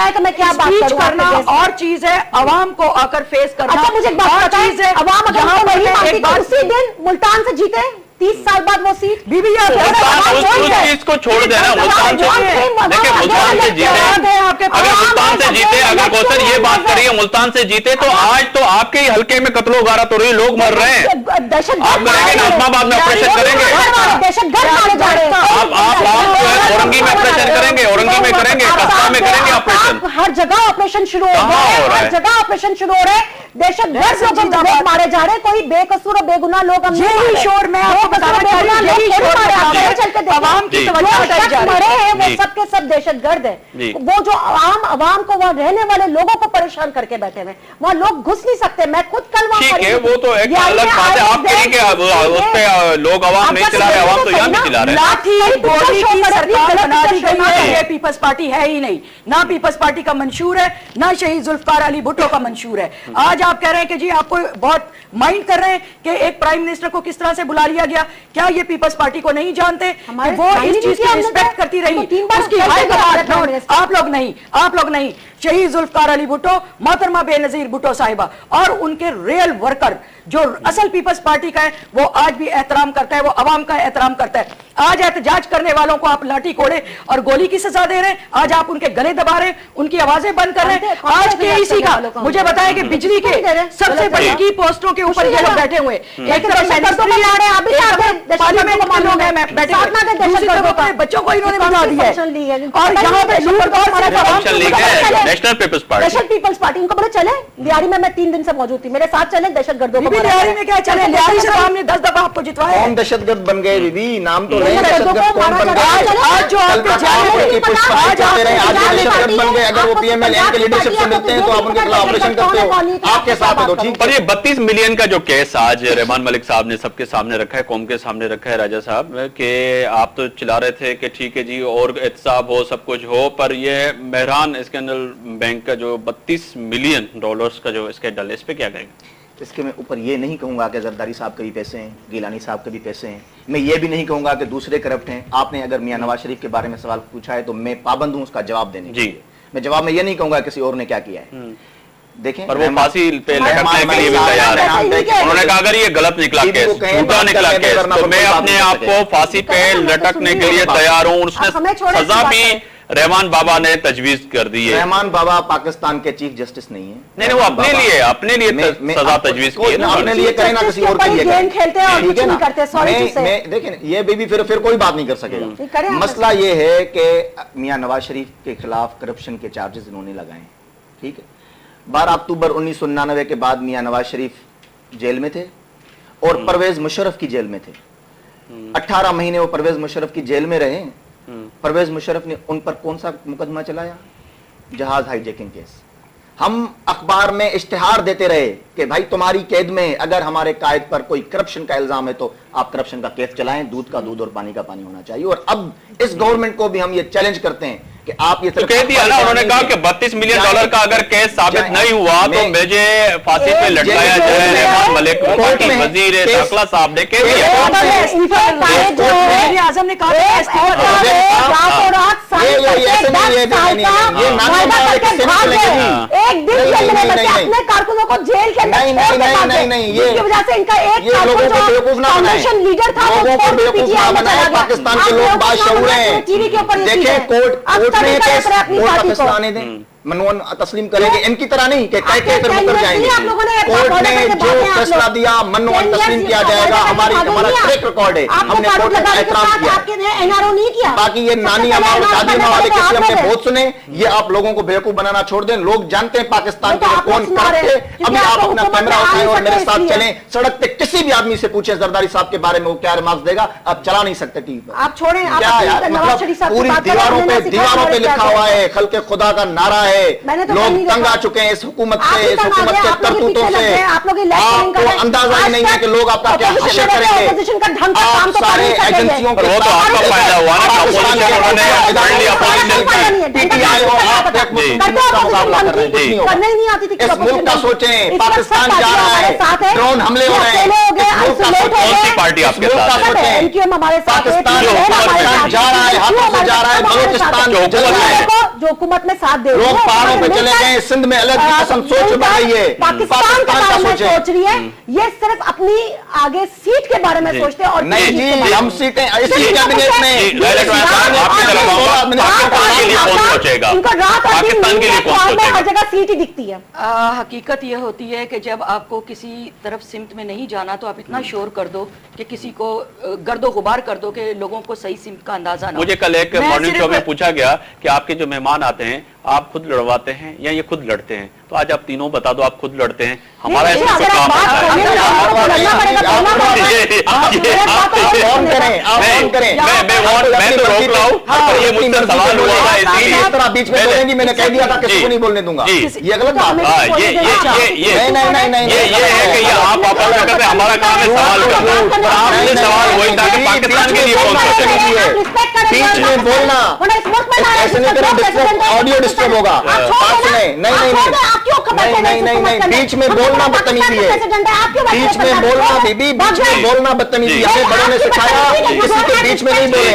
है कि मैं क्या बात करूं करना और चीज है, अवाम को आकर फेस करना। अच्छा मुझे एक बात बताएं, चीज है अवाम अगर नहीं मानती तो उसी दिन मुल्तान से जीते 30 साल बाद वो सीट। बीबी उस चीज को छोड़ देना, मुल्तान से देखिए, मुल्तान से जीते, अगर मुल्तान से जीते, अगर कौसर ये बात करिए मुल्तान से जीते तो आज तो आपके ही हल्के में कत्लो गारत हो रही, लोग मर रहे हैं। आप करेंगे नाजमाबाद में ऑपरेशन करेंगे, दहशतगर्द मारे जा रहे हैं। आप औरंगी में ऑपरेशन करेंगे, औरंगी में करेंगे, कस्बा में करेंगे ऑपरेशन। हर जगह ऑपरेशन शुरू हो गया है, हर जगह ऑपरेशन शुरू हो रहा है। दहशतगर्द लोग मारे जा रहे हैं, कोई बेकसूर और बेगुनाह लोग हम यही शोर में आपको बताना चाहिए, यही शोर अवाम की तवज्जो हटाई जा रही है। वो सब के सब दहशतगर्द है। वो जो आवाम को वहां रहने वाले लोगों को परेशान करके बैठे हुए, वहां लोग घुस नहीं सकते। मैं खुद कल वहां ठीक है, वो तो एक अलग बात है। आप कहें कि उस पे लोग अवाम नहीं चला रहे, अवाम तो यहाँ भी चला रहे हैं। लाठी गोली की सरकार बना दी गई है। ये पीपल्स पार्टी है ही नहीं, ना पीपल्स पार्टी का मंशूर है, ना शहीद जुल्फकार अली भुट्टो का मंशूर है। आज आप कह रहे हैं कि जी आपको बहुत माइंड कर रहे हैं कि एक प्राइम मिनिस्टर को किस तरह से बुला लिया गया। क्या ये पीपल्स पार्टी को नहीं जानते कि वो इस चीज की रिस्पेक्ट करती रही, उसकी आप लोग नहीं। शहीद जुल्फकार अली भुट्टो, मोहतरमा बेनजीर भुट्टो साहिबा और उनके रियल वर्कर जो असल पीपल्स पार्टी का है, वो आज भी एहतराम करता है, वो अवाम का एहतराम करता है। आज एहतजाज करने वालों को आप लाठी कोड़े और गोली की सजा दे रहे हैं, आज आप उनके गले दबा रहे हैं, उनकी आवाजें बंद कर रहे हैं। आज के इसी का मुझे बताया कि बिजली के सबसे बड़ी की पोस्टों के ऊपर ये लोग बैठे हुए, एक तरफ पार्लियामेंट के लोग हैं बैठे हुए, बच्चों को इन्होंने बता दिया है। और यहाँ पे नेशनल पीपल्स पार्टी उनको बोले चले लियारी में, मैं 3 दिन से मौजूद थी, मेरे साथ चले दहशतगर्दों को। लियारी में क्या चले, लियारी से हमने 10 दफा आपको जितवाया। कौन दहशतगर्द बन गए दीदी, नाम तो नहीं दहशतगर्द कौन बन गए। आज जो आपके दहशतगर्द बन गए, अगर वो पीएमएल के लीडरशिप से मिलते हैं तो आप उनके खिलाफ ऑपरेशन करते हो, आपके साथ है तो ठीक। पर ये 32 मिलियन का जो केस आज रहमान मलिक साहब ने सबके सामने रखा है, कौम के सामने रखा है राजा साहब, कि आप तो चिल्ला रहे थे कि ठीक है जी और एहतसाब हो, सब कुछ हो, पर ये मेहरान स्कैंडल बैंक का जो 32 मिलियन डॉलर्स का जो स्कैंडल है, इस पे क्या कहेंगे? इसके मैं ऊपर ये नहीं कहूंगा कि जरदारी साहब के भी पैसे हैं, गिलानी साहब के भी पैसे हैं, मैं ये भी नहीं कहूंगा कि दूसरे करप्ट हैं। आपने अगर मियां नवाज शरीफ के बारे में सवाल पूछा है तो मैं पाबंद हूं उसका जवाब देने के लिए। मैं जवाब में ये नहीं कहूंगा किसी और ने क्या किया है। देखें, पर वो फांसी पे लटकने के लिए भी तैयार है। उन्होंने कहा अगर ये गलत निकला केस, झूठा निकला केस, तो मैं अपने आप को फांसी पे लटकने के लिए तैयार हूँ। उसने सजा भी रहमान बाबा ने तजवीज कर दी है। रहमान बाबा पाकिस्तान के चीफ जस्टिस नहीं है। नहीं, वो अपने लिए सजा तजवीज की है, अपने लिए करें ना किसी और के लिए करें, ठीक है ना। देखें, ये भी फिर कोई बात नहीं कर सकेगा। मसला ये है कि मियां नवाज शरीफ के खिलाफ करप्शन के चार्जेस इन्होंने लगाए, ठीक है। 12 अक्टूबर 1999 के बाद मियां नवाज शरीफ जेल में थे और परवेज मुशर्रफ की जेल में थे। 18 महीने वो परवेज मुशर्रफ की जेल में रहे। परवेज मुशर्रफ ने उन पर कौन सा मुकदमा चलाया? जहाज हाईजैकिंग केस। हम अखबार में इश्तिहार देते रहे कि भाई तुम्हारी कैद में अगर हमारे कायद पर कोई करप्शन का इल्जाम है तो आप करप्शन का केस चलाएं, दूध का दूध और पानी का पानी होना चाहिए। और अब इस गवर्नमेंट को भी हम ये चैलेंज करते हैं कि आप ये तो कह दिया ना, उन्होंने कहा कि 32 मिलियन डॉलर का अगर केस साबित नहीं हुआ तो मुझे फांसी पे लटकाया जाए। रहमान मलिक वजीर दाखिला साहब ने कह दिया। आजम ने कहा एक दिन अपने कारकुनों को जेल के वजह से इनका एक लीडर था पाकिस्तान के लोग बादशाह हैं। टीवी के ऊपर देखिए कोर्ट फैसला आने दें, मनोन तस्लीम करेंगे, इनकी तरह नहीं कि कह के फिर मुकर जाएंगे। कोर्ट ने जो फैसला दिया मनोन तस्लीम किया जाएगा। हमारा ट्रैक रिकॉर्ड है, हमने कोर्ट का एहतराम किया। बाकी ये नानी अमाउंट दादी वाले केस हमने बहुत सुने, ये आप लोगों को बेवकूफ बनाना छोड़ दें। लोग जानते हैं पाकिस्तान के कौन करते। अभी आप अपना कैमरा उठाएं और मेरे साथ चलें, सड़क पे किसी भी आदमी से पूछे जरदारी साहब के बारे में वो क्या रिमार्क्स देगा। आप चला नहीं सकते टीवी पर, आप छोड़ें। क्या यार, मतलब पूरी दीवारों पे लिखा हुआ है खल्के खुदा का नारा है। लोग तंग आ चुके हैं इस हुकूमत से, इस हुकूमत के करतूतों से। आपको अंदाजा ही नहीं है कि लोग आपका क्या हश्र करेंगे। आप सारे एजेंसियों को फायदा हुआ पीटीआई और आप का मुकाबला कर रहे हैं। इस मुल्क का सोचें, पाकिस्तान जा रहा है, ड्रोन हमले हो रहे हैं। कौन सी पार्टी आपके साथ है? पाकिस्तान जा रहा है, हाथों से जा रहा है, बलूचिस्तान जो हुकूमत में साथ दे रहे लोग पहाड़ों पे चले गए, सिंध में अलग किस्म सोच बढ़ रही है, पाकिस्तान के बारे में सोच रही है, ये सिर्फ अपनी आगे सीट के बारे में सोचते हैं। और नहीं जी, हम सीटें इसी कैबिनेट में इनको रात और दिन हर जगह सीट ही दिखती है। हकीकत ये होती है कि जब आपको किसी तरफ सिमत में नहीं जाना तो आप इतना शोर कर दो कि किसी को गर्दो गुबार कर दो कि लोगों को सही सिमत का अंदाजा ना। मुझे कल एक मॉर्निंग शो में पूछा गया कि आपके जो मेहमान आते हैं आप खुद लड़वाते हैं या ये खुद लड़ते हैं, तो आज आप तीनों बता दो, आप खुद लड़ते हैं। हमारा ऐसा काम होता है। मैं तो रोक रहा हूँ, ये मुझसे सवाल हुआ था इसलिए बीच में बोलेंगी, मैंने कह दिया था किसी को नहीं बोलने दूंगा। ये गलत बात है। ये है कि आप वापस करते हैं, हमारा काम है सवाल करना। आपने सवाल वही था कि पाकिस्तान के लिए कौन सोचेगा। बीच में बोलना ऐसे नहीं करें, ऑडियो डिस्टर्ब होगा। नहीं, बीच में बोलना बदतमीजी है, बीच में बोलना बीबी, बीच में बोलना बदतमीजी। हमें बड़ों ने सिखाया किसी के बीच में नहीं बोले।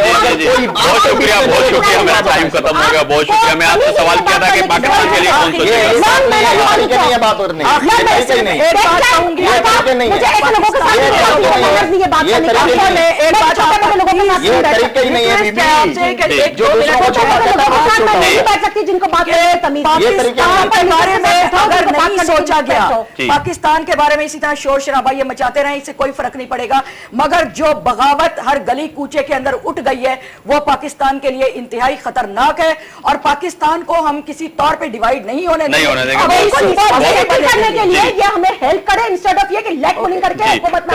बहुत शुक्रिया, बहुत शुक्रिया, मेरा टाइम खत्म हो गया, बहुत शुक्रिया। मैं आपसे सवाल किया था कि पाकिस्तान के लिए कौन सोचेगा। ये बात और जिनको बात अगर नहीं सोचा गया, पाकिस्तान के बारे में इसी तरह शोर शराबा ये मचाते रहे, इससे कोई फर्क नहीं पड़ेगा। मगर जो बगावत हर गली कूचे के अंदर उठ गई है वो पाकिस्तान के लिए इंतहाई खतरनाक है और पाकिस्तान को हम किसी तौर पे डिवाइड नहीं होने देंगे। करने के लिए ये हमें हेल्प करे इंस्टेड ऑफ ये कि लेग पुलिंग करके हुकूमत में।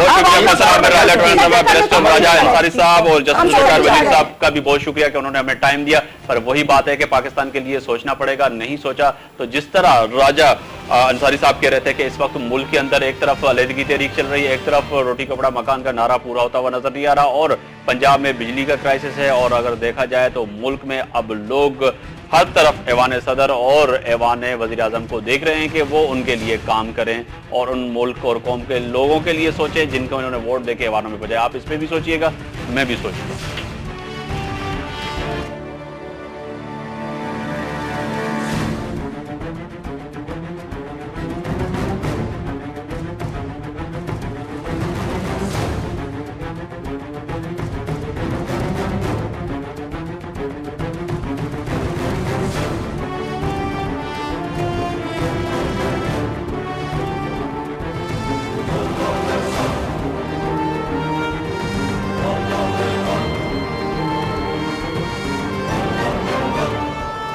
अंसारी साहब और जस्टिस वजीर साहब का भी बहुत शुक्रिया कि उन्होंने हमें टाइम दिया। पर वही बात है कि पाकिस्तान के लिए सोचना पड़ेगा, नहीं सोचा तो जिस तरह राजा अंसारी साहब कह रहे थे कि इस वक्त मुल्क के अंदर एक तरफ अलहदगी तहरीक चल रही है, एक तरफ रोटी कपड़ा मकान का नारा पूरा होता हुआ नजर नहीं आ रहा और पंजाब में बिजली का क्राइसिस है। और अगर देखा जाए तो मुल्क में अब लोग हर तरफ ऐवान सदर और ऐवान वजीर आजम को देख रहे हैं कि वो उनके लिए काम करें और उन मुल्क और कौम के लोगों के लिए सोचें जिनको उन्होंने वोट देके ऐवानों में भेजा। आप इस पर भी सोचिएगा, मैं भी सोचूंगा।